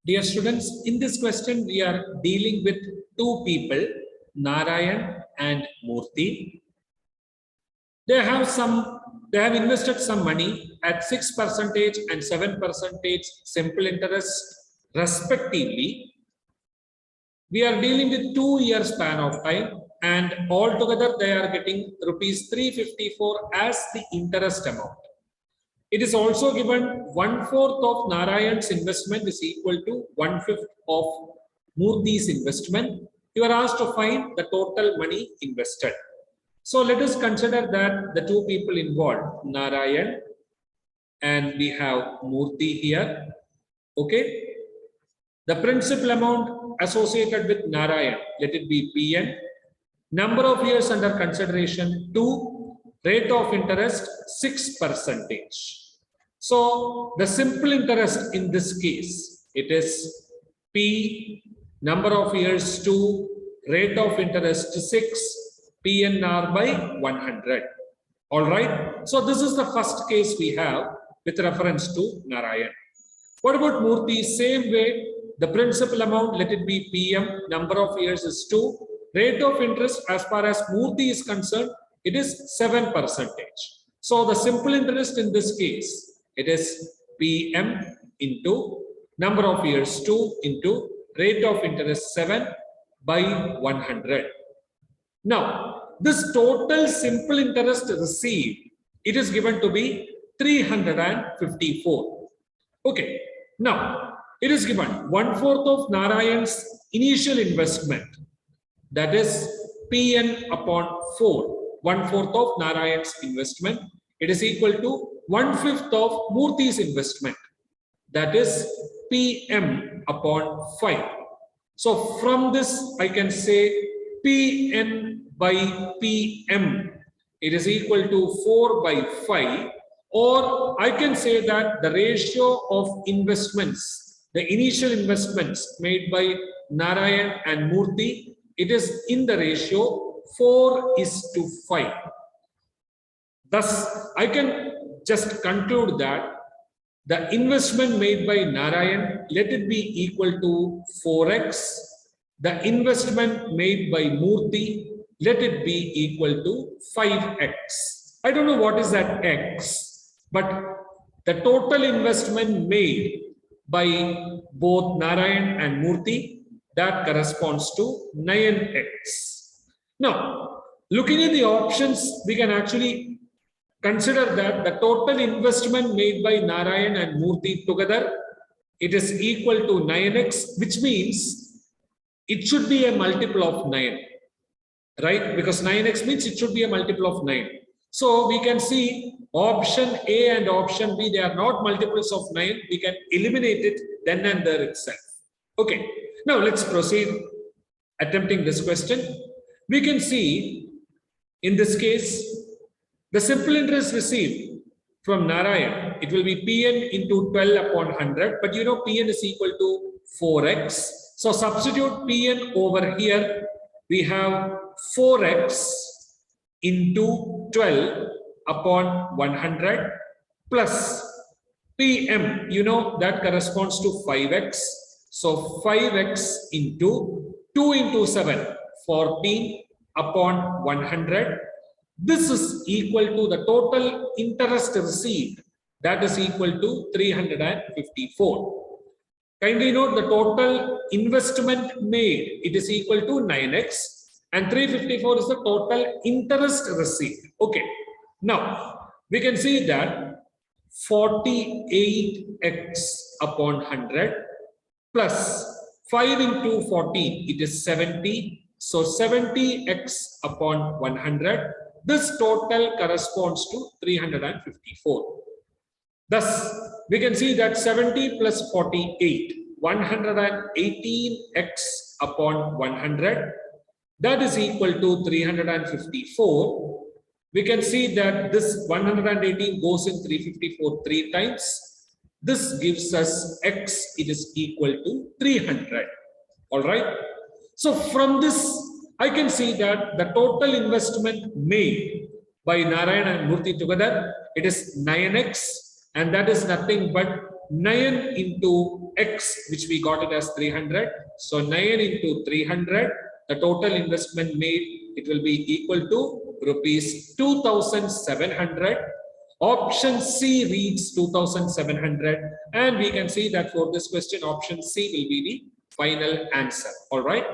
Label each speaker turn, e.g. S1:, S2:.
S1: Dear students, in this question, we are dealing with two people, Narayan and Murthy. They have invested some money at 6% and 7% simple interest, respectively. We are dealing with 2 years span of time, and altogether they are getting rupees 354 as the interest amount. It is also given 1/4 of Narayan's investment is equal to 1/5 of Murthy's investment. You are asked to find the total money invested. So let us consider that the two people involved, Narayan and we have Murthy here. Okay. The principal amount associated with Narayan, let it be PN. Number of years under consideration 2, rate of interest 6%. So the simple interest in this case, it is P, number of years 2, rate of interest 6, PNR by 100. All right. So this is the first case we have with reference to Narayan. What about Murthy? Same way, the principal amount, let it be PM, number of years is 2, rate of interest as far as Murthy is concerned, it is 7%. So the simple interest in this case, it is PM into number of years 2 into rate of interest 7 by 100. Now, this total simple interest received, it is given to be 354. Okay. Now, it is given 1/4 of Narayan's initial investment, that is PN upon 4, 1/4 of Narayan's investment. It is equal to 1/5 of Murthy's investment, that is PM upon 5. So from this, I can say PN by PM, it is equal to 4 by 5. Or I can say that the ratio of investments, the initial investments made by Narayan and Murthy, it is in the ratio 4:5. Thus, I can just conclude that the investment made by Narayan, let it be equal to 4x. The investment made by Murthy, let it be equal to 5x. I don't know what is that x. But the total investment made by both Narayan and Murthy, that corresponds to 9x. Now, looking at the options, we can actually consider that the total investment made by Narayan and Murthy together, it is equal to 9x, which means it should be a multiple of 9, right? Because 9x means it should be a multiple of 9. So we can see option A and option B, they are not multiples of 9. We can eliminate it then and there itself. Okay. Now let's proceed attempting this question. We can see in this case, the simple interest received from Narayan, it will be PN into 12 upon 100. But you know PN is equal to 4x. So substitute PN over here. We have 4x into 12 upon 100 plus PM, you know that corresponds to 5x. So 5x into 2 into 7, 14 upon 100. This is equal to the total interest received, that is equal to 354. Kindly note the total investment made, it is equal to 9x. And 354 is the total interest received. Okay. Now, we can see that 48x upon 100 plus 5 into 14, it is 70. So 70x upon 100. This total corresponds to 354. Thus, we can see that 70 plus 48, 118x upon 100. That is equal to 354. We can see that this 118 goes in 354 3 times. This gives us x, it is equal to 300. All right. So from this, I can see that the total investment made by Narayan and Murthy together, it is 9x, and that is nothing but 9 into X, which we got it as 300. So 9 into 300, the total investment made, it will be equal to rupees 2,700. Option C reads 2,700, and we can see that for this question, option C will be the final answer. All right.